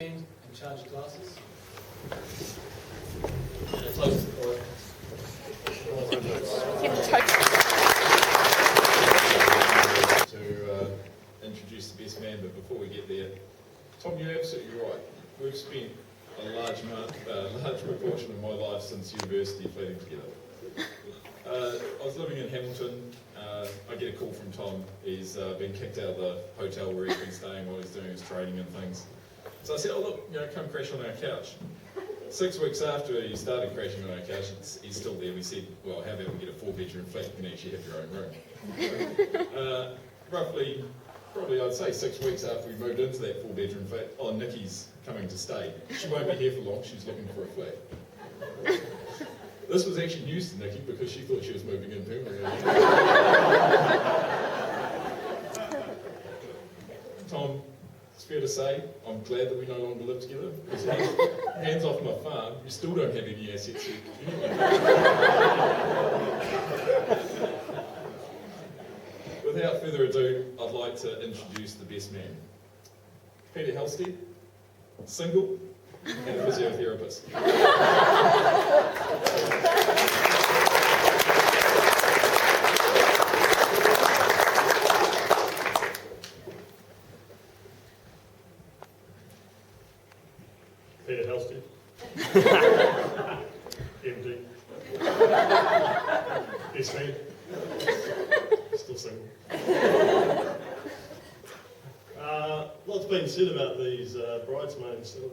and charge glasses. And close the door. To introduce the best man, but before we get there, Tom, you're absolutely right. We've spent a large proportion of my life since university fleeting together. I was living in Hamilton. I get a call from Tom. He's been kicked out of the hotel where he's been staying while he's doing his training and things. So I said, oh look, come crash on our couch. 6 weeks after he started crashing on our couch, he's still there. We said, well, how about we get a 4-bedroom flat? You can actually have your own room. Probably I'd say 6 weeks after we moved into that 4-bedroom flat, oh, Nikki's coming to stay. She won't be here for long, she's looking for a flat. This was actually news to Nikki because she thought she was moving in permanently. Tom, it's fair to say, I'm glad that we no longer live together. Because hands off my farm, you still don't have any assets yet. Without further ado, I'd like to introduce the best man. Peter Halstead, single, and a physiotherapist. Peter Halstead, MD, best man, still single. Lots been said about these bridesmaids, so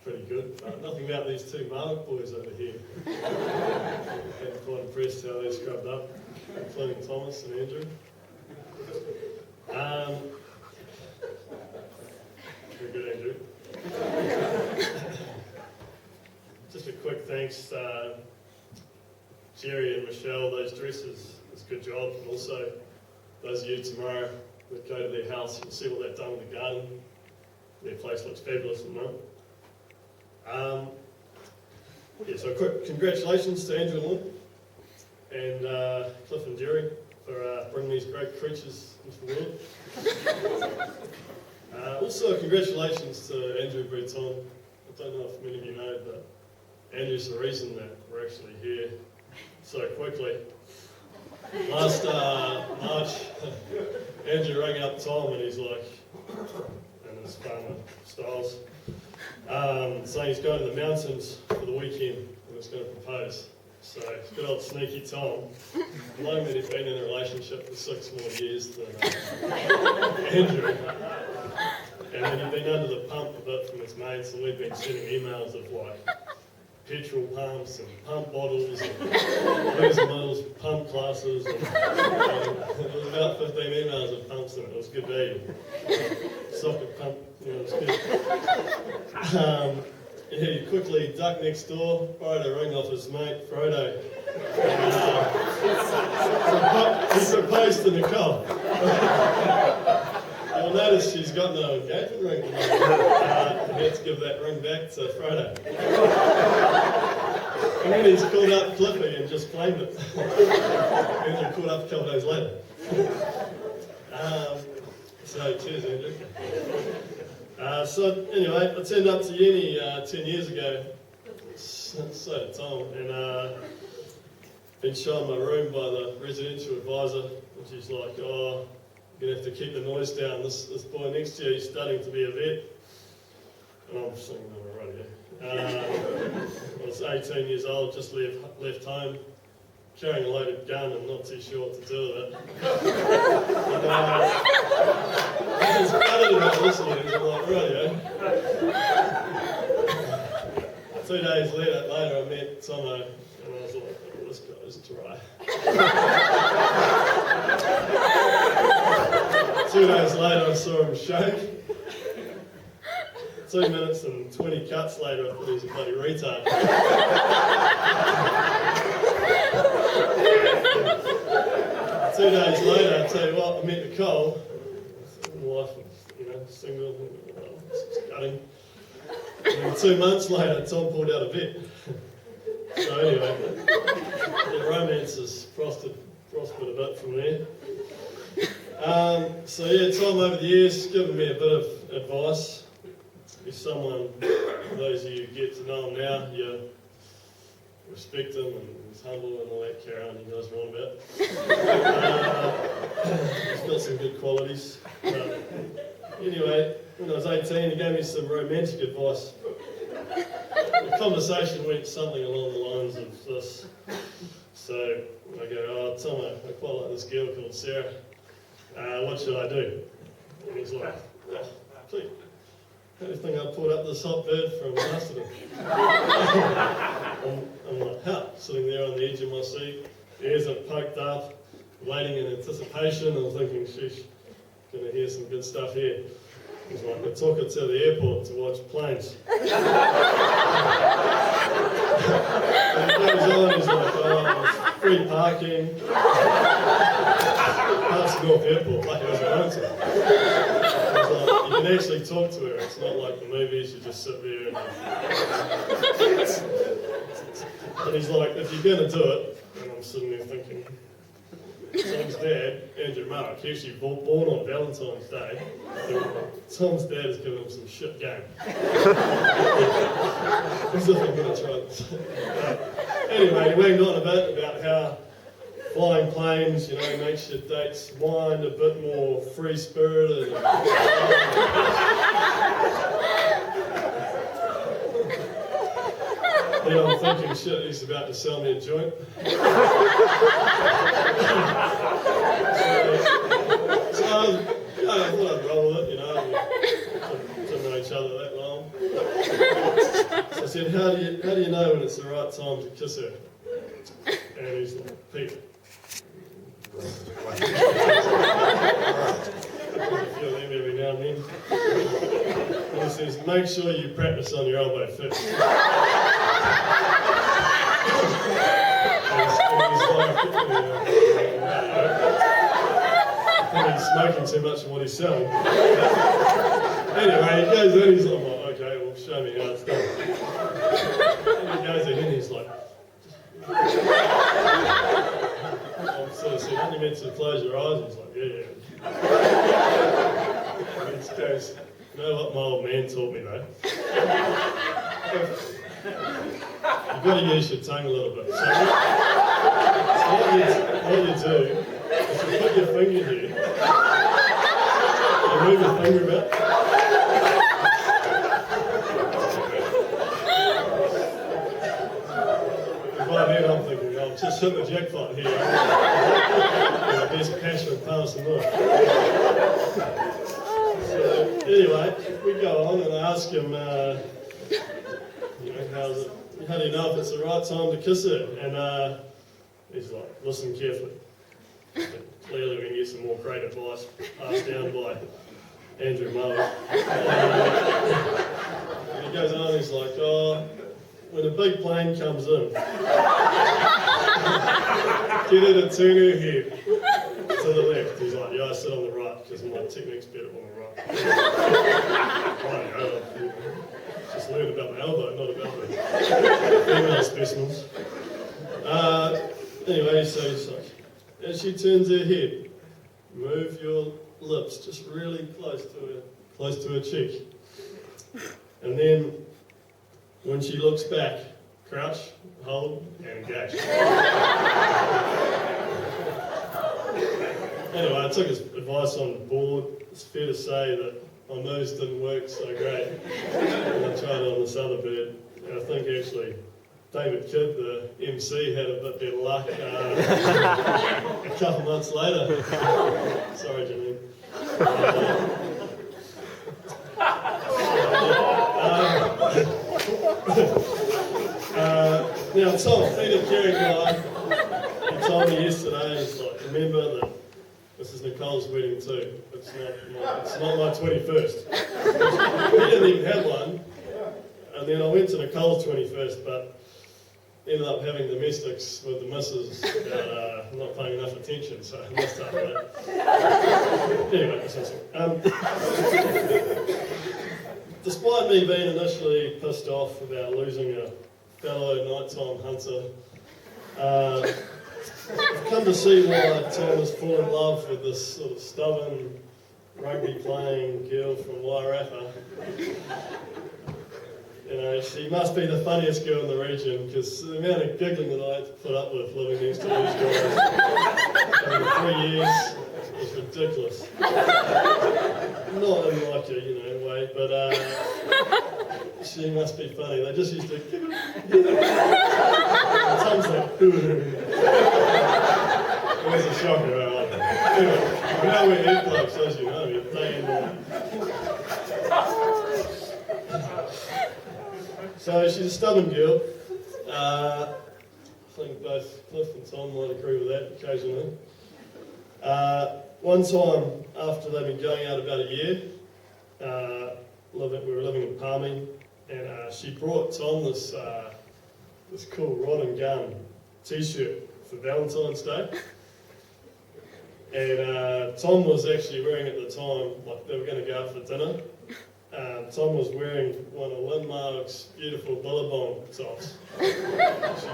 pretty good. Nothing about these two Mark boys over here. I'm quite impressed how they scrubbed up, including Thomas and Andrew. Very good, Andrew. Just a quick thanks, Jerry and Michelle, those dresses, it's a good job. And also, those of you tomorrow that go to their house, you'll see what they've done with the garden. Their place looks fabulous at the moment. So a quick congratulations to Andrew and Lynn and Cliff and Jerry for bringing these great creatures into the world. Also, congratulations to Andrew Breton. I don't know if many of you know, but Andrew's the reason that we're actually here so quickly. Last March, Andrew rang up Tom and he's like, in his farmer styles, saying he's going to the mountains for the weekend and he's going to propose. So, good old sneaky Tom. Knowing that he'd been in a relationship for 6 more years than Andrew. And then he'd been under the pump a bit from his mates, and we'd been sending emails of like petrol pumps and pump bottles and booze mills, pump classes. And, there was about 15 emails of pumps in it. It was good value. Socket pump, it was good. He quickly ducked next door, borrowed a ring off his mate, Frodo. He proposed to Nicole. You'll notice she's got no engagement ring. He had to give that ring back to Frodo. And then he's called up Cliffy and just claimed it. Andrew caught up a couple of days later. So cheers, Andrew. So anyway, I turned up to uni 10 years ago. So did Tom. And been shown my room by the residential advisor, and she's like, oh, you're going to have to keep the noise down. This boy next to you is studying to be a vet. And I'm singing on the radio. I was 18 years old, just left home, carrying a loaded gun and not too sure what to do with it. And I was excited about listening to like radio. 2 days later I met Tomo and I was like, oh, this guy's dry. 2 days later I saw him shake. 2 minutes and 20 cuts later I thought he was a bloody retard. 2 days later, I tell you what, I met Nicole, wife, single, cutting. And then 2 months later, Tom pulled out a vet. So anyway, the romance has prospered a bit from there. So yeah, Tom over the years has given me a bit of advice. He's someone, for those of you who get to know him now, you respect him and he's humble and all that carry on you guys are on about. He's got some good qualities. Anyway, when I was 18, he gave me some romantic advice. The conversation went something along the lines of this. So I go, oh, Tom, I quite like this girl called Sarah. What should I do? And he's like, oh, gee, how do you think I pulled up this hot bird from Masterton? I'm like, huh, sitting there on the edge of my seat, ears are poked up, waiting in anticipation. I'm thinking, sheesh, gonna hear some good stuff here. He's like, I took her to the airport to watch planes. And he goes on, he's like, oh, it's free parking. Parts of North Airport, like he doesn't own it. He's like, you can actually talk to her. It's not like the movies, you just sit there and he's like, if you're going to do it, and I'm sitting there thinking, Tom's dad, Andrew Mark, he actually born on Valentine's Day. Tom's dad has given him some shit game. As if I'm going to try this. Anyway, he went on a bit about how flying planes, you know, makes your dates wind a bit more free-spirited. Then I'm thinking, shit, he's about to sell me a joint. So I thought I'd roll with it, you know. We didn't know each other that long. So I said, how do you know when it's the right time to kiss her? And he's like, Pete. I feel them every now and then. And he says, make sure you practice on your elbow first. I think he's smoking too much of what he's selling. Anyway, he goes in, he's like, okay, well, show me how it's done. And he goes in and he's like, I'm sort of saying, aren't you meant to close your eyes? He's like, yeah. And he goes, you know what my old man taught me though? You've got to use your tongue a little bit. So what you do is you put your finger here, you move your finger about. And by then I'm thinking, I've just hit the jackpot here. The best passionate person on. So anyway, we go on and I ask him, how do you know if it's the right time to kiss her? And he's like, listen carefully. Clearly we can get some more great advice passed down by Andrew Mullen. And he goes on and he's like, oh, when a big plane comes in, get her to turn her head to the left. He's like, yeah, I sit on the right because my technique's better on the right. Right, just learned about my elbow, not about the female specimens. Anyway, so he's like, as she turns her head, move your lips just really close to her cheek. And then, when she looks back, crouch, hold, and engage. Anyway, I took his advice on board. It's fair to say that my moves didn't work so great. And I tried on this other bird. And I think actually David Kidd, the MC, had a bit better luck a couple months later. Sorry, Janine. Now, Tom, Peter Carey guy, he told me yesterday, he's like, remember that this is Nicole's wedding too. It's not my 21st. We didn't even have one. And then I went to Nicole's 21st, but ended up having domestics with the missus about not paying enough attention, so I messed up that. Anyway, that's awesome. Despite me being initially pissed off about losing a fellow nighttime hunter, I've come to see why Tom has fallen in love with this sort of stubborn, rugby playing girl from Wairarapa. You know, she must be the funniest girl in the region because the amount of giggling that I had to put up with living next to these guys over 3 years was ridiculous. Not in like a, way, but she must be funny. They just used to giggle. Tom's like, it was a shocker. Anyway, we know we're earplugs, as you know, you're playing. So she's a stubborn girl. I think both Cliff and Tom might agree with that occasionally. One time, after they'd been going out about a year, we were living in Palmy, and she brought Tom this cool rod and gun t-shirt for Valentine's Day. And Tom was actually wearing at the time, like they were going to go out for dinner. Tom was wearing one of Lynn Mark's beautiful Billabong tops. She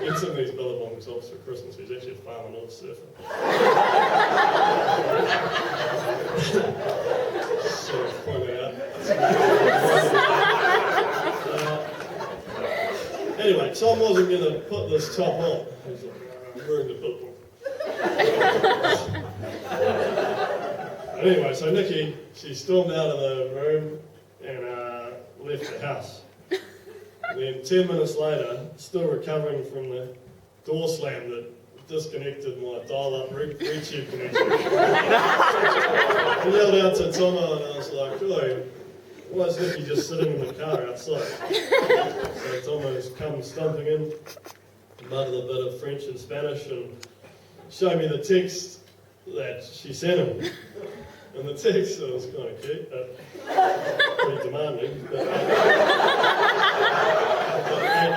gets him these Billabong tops for Christmas. He's actually a farmer, not a surfer. Sort of point that out. Anyway, Tom wasn't going to put this top on. He was like, I'm wearing the Billabong. Anyway, so Nikki, she stormed out of the room and left the house. And then 10 minutes later, still recovering from the door slam that disconnected my dial-up YouTube connection. I yelled out to Tomo and I was like, "Oi, why is Nikki just sitting in the car outside?" So Tomo's come stumping in, muttered a bit of French and Spanish and showed me the text that she sent him. And the text was kind of cute, but pretty demanding. But,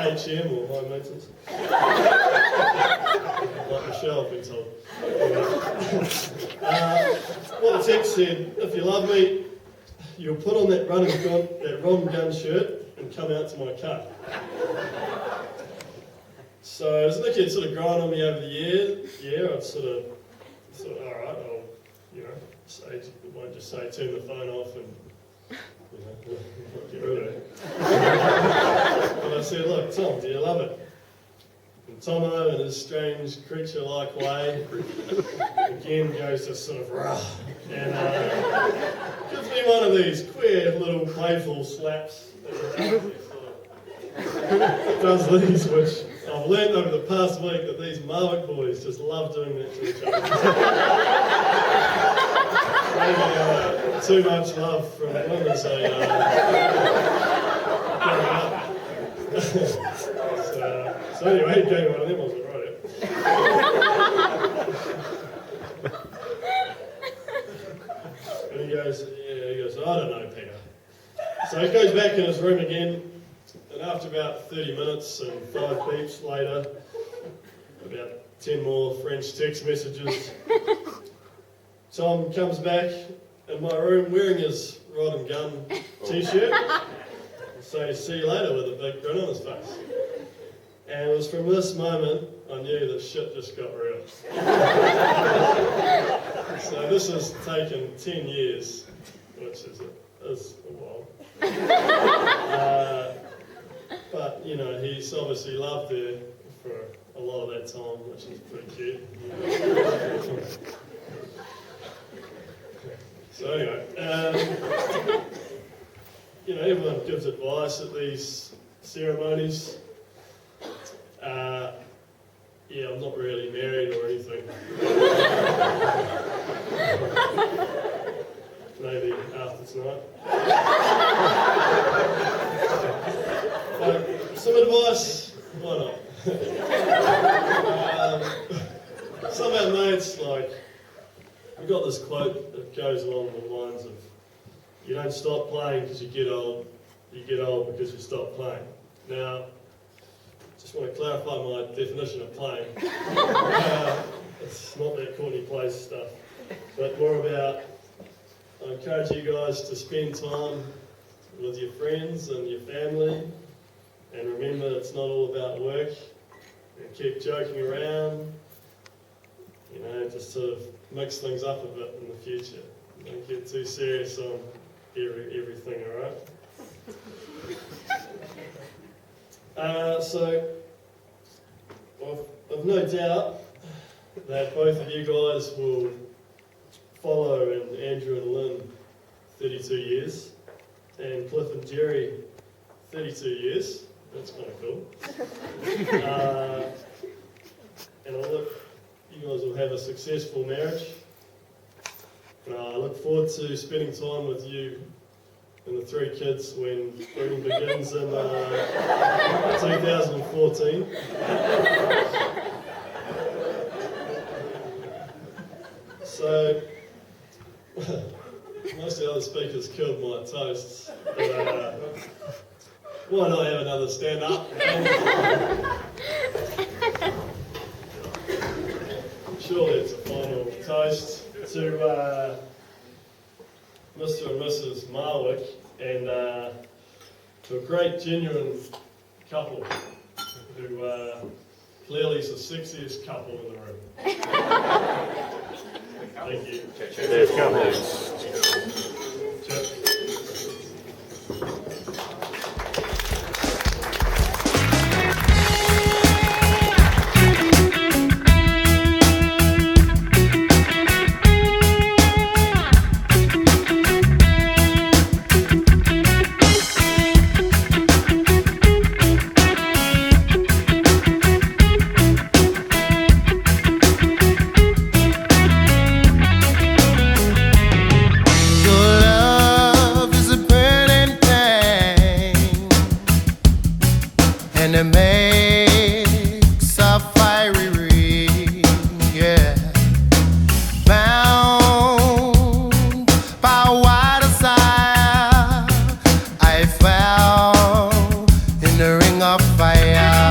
HM or high maintenance. Like Michelle, I've been told. What the text said, if you love me, you'll put on that rod and gun shirt and come out to my car. So as Nikki had sort of grown on me over the year, I'd sort of, alright, I'll, say, won't just say turn the phone off and get rid of it. But I said, look, Tom, do you love it? And Tomo, in his strange creature-like way, again goes to sort of rah, and gives me one of these queer little playful slaps. Does these, which I've learned over the past week that these Marwick boys just love doing that to each other. Maybe too much love from them as they growing up. So anyway, he gave me one of them, I was like, right. And he goes, I don't know, Peter. So he goes back in his room again. And after about 30 minutes and 5 beeps later, about 10 more French text messages, Tom comes back in my room wearing his rod and gun t-shirt. So see you later with a big grin on his face. And it was from this moment I knew that shit just got real. So this has taken 10 years, which is a while. But, he's obviously loved her for a lot of that time, which is pretty cute. So anyway, everyone gives advice at these ceremonies. I'm not really married or anything. Maybe after tonight. Some advice, why not? Some of our mates, we got this quote that goes along the lines of, you don't stop playing because you get old because you stop playing. Now, just want to clarify my definition of playing. It's not that Courtney Place stuff, but more about, I encourage you guys to spend time with your friends and your family. And remember, it's not all about work. And keep joking around. Just sort of mix things up a bit in the future. Don't get too serious on everything, alright? So, I've no doubt that both of you guys will follow in Andrew and Lynn 32 years, and Cliff and Jerry 32 years. That's kind of cool. And you guys will have a successful marriage. I look forward to spending time with you and the 3 kids when spring begins in 2014. So, most of the other speakers killed my toasts, but why not have another stand up? Surely it's a final toast to Mr. and Mrs. Marwick, and to a great, genuine couple who clearly is the sexiest couple in the room. Thank you. And it makes a fiery ring, yeah. Bound by what desire, I fell in the ring of fire.